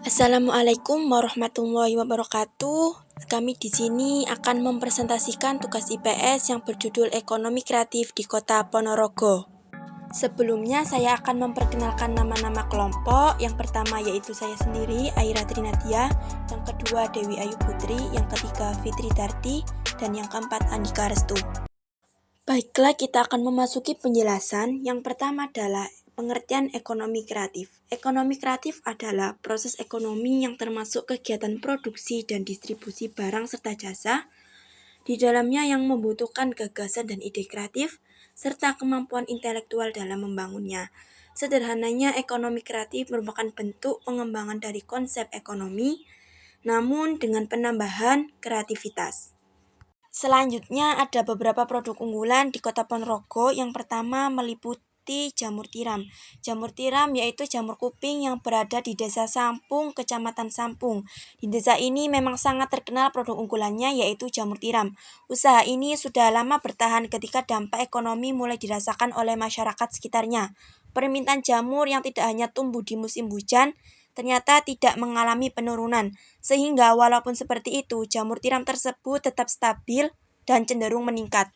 Assalamualaikum warahmatullahi wabarakatuh. Kami di sini akan mempresentasikan tugas IPS yang berjudul Ekonomi Kreatif di Kota Ponorogo. Sebelumnya saya akan memperkenalkan nama-nama kelompok. Yang pertama yaitu saya sendiri, Aira Trinadia. Yang kedua Dewi Ayu Putri. Yang ketiga Fitri Darti. Dan yang keempat Andika Restu. Baiklah, kita akan memasuki penjelasan. Yang pertama adalah pengertian ekonomi kreatif. Ekonomi kreatif adalah proses ekonomi yang termasuk kegiatan produksi dan distribusi barang serta jasa, di dalamnya yang membutuhkan gagasan dan ide kreatif, serta kemampuan intelektual dalam membangunnya. Sederhananya, ekonomi kreatif merupakan bentuk pengembangan dari konsep ekonomi, namun dengan penambahan kreativitas. Selanjutnya ada beberapa produk unggulan di Kota Ponorogo. Yang pertama meliputi jamur tiram. Jamur tiram yaitu jamur kuping yang berada di Desa Sampung, Kecamatan Sampung. Di desa ini memang sangat terkenal produk unggulannya yaitu jamur tiram. Usaha ini sudah lama bertahan ketika dampak ekonomi mulai dirasakan oleh masyarakat sekitarnya. Permintaan jamur yang tidak hanya tumbuh di musim hujan, ternyata tidak mengalami penurunan, sehingga walaupun seperti itu, jamur tiram tersebut tetap stabil dan cenderung meningkat.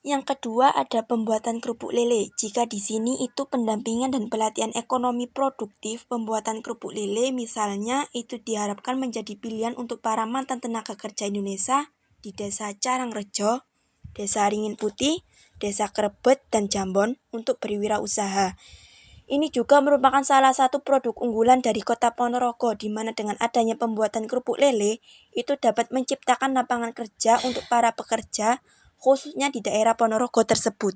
Yang kedua ada pembuatan kerupuk lele. Jika di sini itu pendampingan dan pelatihan ekonomi produktif, pembuatan kerupuk lele misalnya itu diharapkan menjadi pilihan untuk para mantan tenaga kerja Indonesia di Desa Carangrejo, Desa Ringin Putih, Desa Krebet, dan Jambon untuk berwirausaha. Ini juga merupakan salah satu produk unggulan dari Kota Ponorogo, di mana dengan adanya pembuatan kerupuk lele, itu dapat menciptakan lapangan kerja untuk para pekerja, khususnya di daerah Ponorogo tersebut.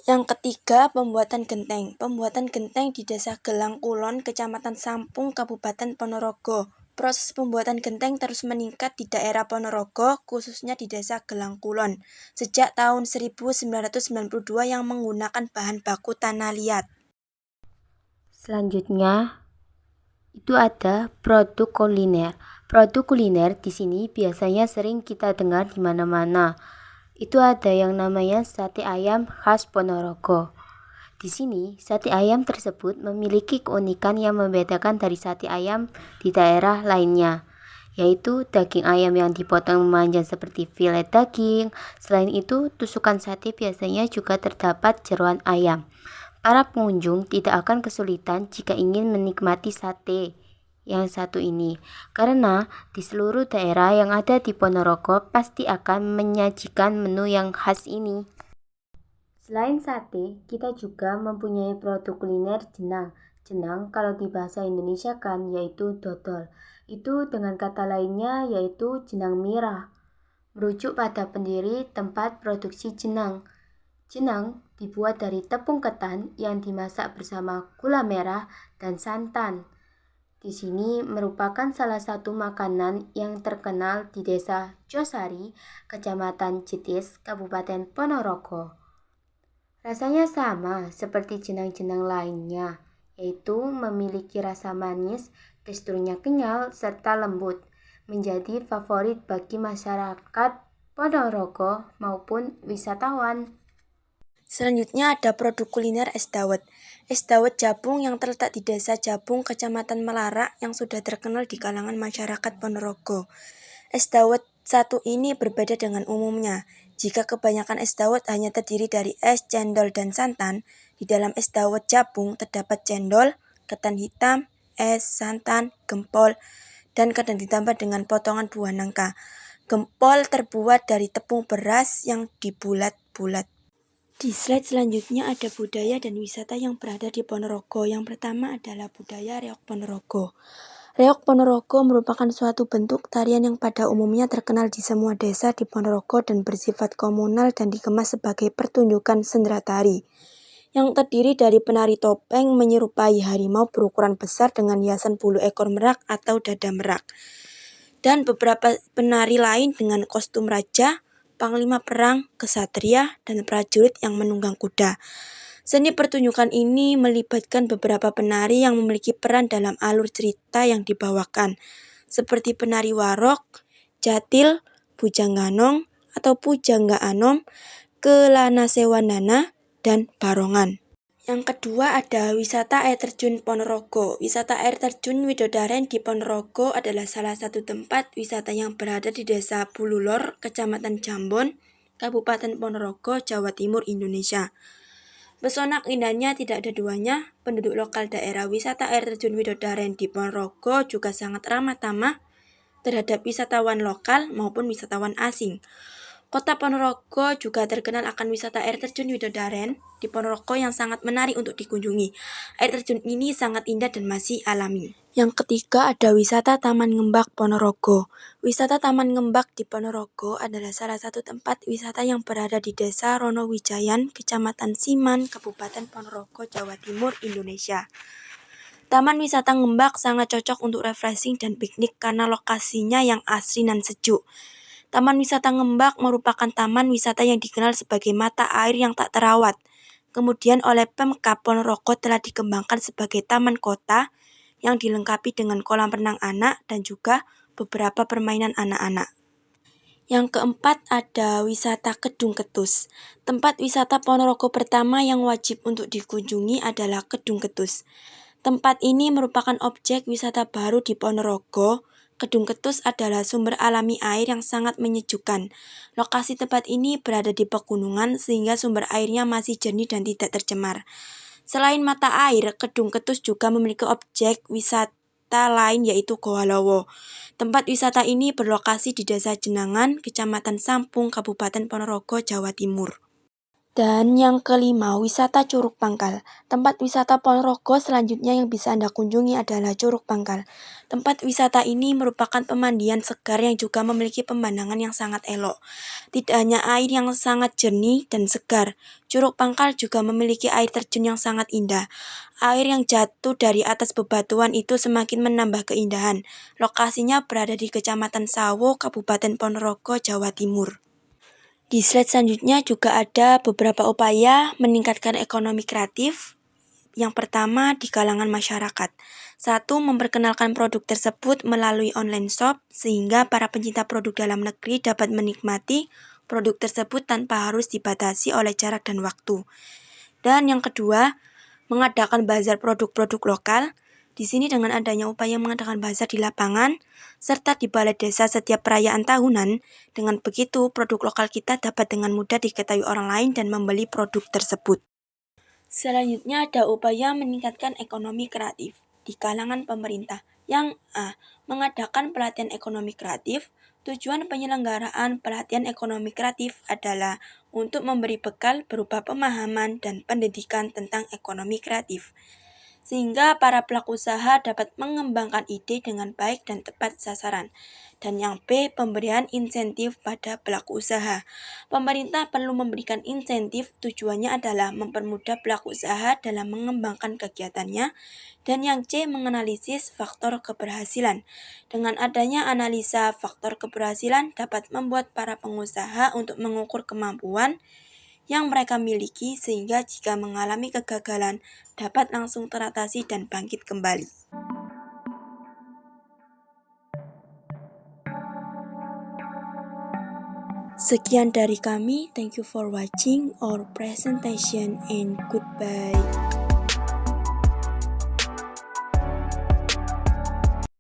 Yang ketiga, pembuatan genteng. Pembuatan genteng di Desa Gelang Kulon, Kecamatan Sampung, Kabupaten Ponorogo. Proses pembuatan genteng terus meningkat di daerah Ponorogo, khususnya di Desa Gelang Kulon, sejak tahun 1992 yang menggunakan bahan baku tanah liat. Selanjutnya itu ada produk kuliner. Produk kuliner di sini biasanya sering kita dengar di mana-mana. Itu ada yang namanya sate ayam khas Ponorogo. Di sini sate ayam tersebut memiliki keunikan yang membedakan dari sate ayam di daerah lainnya, yaitu daging ayam yang dipotong memanjang seperti filet daging. Selain itu, tusukan sate biasanya juga terdapat jeroan ayam. Para pengunjung tidak akan kesulitan jika ingin menikmati sate yang satu ini, karena di seluruh daerah yang ada di Ponorogo pasti akan menyajikan menu yang khas ini. Selain sate, kita juga mempunyai produk kuliner jenang. Jenang kalau di bahasa Indonesia kan yaitu dodol. Itu dengan kata lainnya yaitu jenang merah, merujuk pada pendiri tempat produksi jenang. Jenang dibuat dari tepung ketan yang dimasak bersama gula merah dan santan. Di sini merupakan salah satu makanan yang terkenal di Desa Josari, Kecamatan Jetis, Kabupaten Ponorogo. Rasanya sama seperti jenang-jenang lainnya, yaitu memiliki rasa manis, teksturnya kenyal, serta lembut, menjadi favorit bagi masyarakat Ponorogo maupun wisatawan. Selanjutnya ada produk kuliner es dawet. Es dawet Jabung yang terletak di Desa Jabung, Kecamatan Melarak yang sudah terkenal di kalangan masyarakat Ponorogo. Es dawet satu ini berbeda dengan umumnya. Jika kebanyakan es dawet hanya terdiri dari es, cendol, dan santan, di dalam es dawet Jabung terdapat cendol, ketan hitam, es, santan, gempol, dan kadang ditambah dengan potongan buah nangka. Gempol terbuat dari tepung beras yang dibulat-bulat. Di slide selanjutnya ada budaya dan wisata yang berada di Ponorogo. Yang pertama adalah budaya Reok Ponorogo. Reok Ponorogo merupakan suatu bentuk tarian yang pada umumnya terkenal di semua desa di Ponorogo dan bersifat komunal dan dikemas sebagai pertunjukan sendera tari, yang terdiri dari penari topeng menyerupai harimau berukuran besar dengan hiasan bulu ekor merak atau dada merak, dan beberapa penari lain dengan kostum raja, panglima perang, kesatria, dan prajurit yang menunggang kuda. Seni pertunjukan ini melibatkan beberapa penari yang memiliki peran dalam alur cerita yang dibawakan, seperti penari warok, jatil, bujangganong atau pujangga anom, kelana sewandana, dan barongan. Yang kedua ada wisata air terjun Ponorogo. Wisata air terjun Widodaren di Ponorogo adalah salah satu tempat wisata yang berada di Desa Bululor, Kecamatan Jambon, Kabupaten Ponorogo, Jawa Timur, Indonesia. Pesona indahnya tidak ada duanya. Penduduk lokal daerah wisata air terjun Widodaren di Ponorogo juga sangat ramah tamah terhadap wisatawan lokal maupun wisatawan asing. Kota Ponorogo juga terkenal akan wisata air terjun Widodaren di Ponorogo yang sangat menarik untuk dikunjungi. Air terjun ini sangat indah dan masih alami. Yang ketiga ada wisata Taman Ngembak Ponorogo. Wisata Taman Ngembak di Ponorogo adalah salah satu tempat wisata yang berada di Desa Ronowijayan, Kecamatan Siman, Kabupaten Ponorogo, Jawa Timur, Indonesia. Taman wisata Ngembak sangat cocok untuk refreshing dan piknik karena lokasinya yang asri dan sejuk. Taman wisata Ngembak merupakan taman wisata yang dikenal sebagai mata air yang tak terawat. Kemudian oleh Pemkab Ponorogo telah dikembangkan sebagai taman kota yang dilengkapi dengan kolam renang anak dan juga beberapa permainan anak-anak. Yang keempat ada wisata Kedung Ketus. Tempat wisata Ponorogo pertama yang wajib untuk dikunjungi adalah Kedung Ketus. Tempat ini merupakan objek wisata baru di Ponorogo. Kedung Ketus adalah sumber alami air yang sangat menyejukkan. Lokasi tempat ini berada di pegunungan sehingga sumber airnya masih jernih dan tidak tercemar. Selain mata air, Kedung Ketus juga memiliki objek wisata lain yaitu Goa Lowo. Tempat wisata ini berlokasi di Desa Jenangan, Kecamatan Sampung, Kabupaten Ponorogo, Jawa Timur. Dan yang kelima, wisata Curug Pangkal. Tempat wisata Ponorogo selanjutnya yang bisa Anda kunjungi adalah Curug Pangkal. Tempat wisata ini merupakan pemandian segar yang juga memiliki pemandangan yang sangat elok. Tidak hanya air yang sangat jernih dan segar, Curug Pangkal juga memiliki air terjun yang sangat indah. Air yang jatuh dari atas bebatuan itu semakin menambah keindahan. Lokasinya berada di Kecamatan Sawo, Kabupaten Ponorogo, Jawa Timur. Di slide selanjutnya juga ada beberapa upaya meningkatkan ekonomi kreatif. Yang pertama di kalangan masyarakat. 1. Memperkenalkan produk tersebut melalui online shop sehingga para pencinta produk dalam negeri dapat menikmati produk tersebut tanpa harus dibatasi oleh jarak dan waktu. Dan yang kedua, mengadakan bazar produk-produk lokal. Di sini dengan adanya upaya mengadakan bazar di lapangan, serta di balai desa setiap perayaan tahunan, dengan begitu produk lokal kita dapat dengan mudah diketahui orang lain dan membeli produk tersebut. Selanjutnya ada upaya meningkatkan ekonomi kreatif di kalangan pemerintah. Yang A. Mengadakan pelatihan ekonomi kreatif. Tujuan penyelenggaraan pelatihan ekonomi kreatif adalah untuk memberi bekal berupa pemahaman dan pendidikan tentang ekonomi kreatif, sehingga para pelaku usaha dapat mengembangkan ide dengan baik dan tepat sasaran. Dan yang B, pemberian insentif pada pelaku usaha. Pemerintah perlu memberikan insentif, tujuannya adalah mempermudah pelaku usaha dalam mengembangkan kegiatannya. Dan yang C, menganalisis faktor keberhasilan. Dengan adanya analisa faktor keberhasilan dapat membuat para pengusaha untuk mengukur kemampuan yang mereka miliki sehingga jika mengalami kegagalan dapat langsung teratasi dan bangkit kembali. Sekian dari kami, thank you for watching our presentation and goodbye.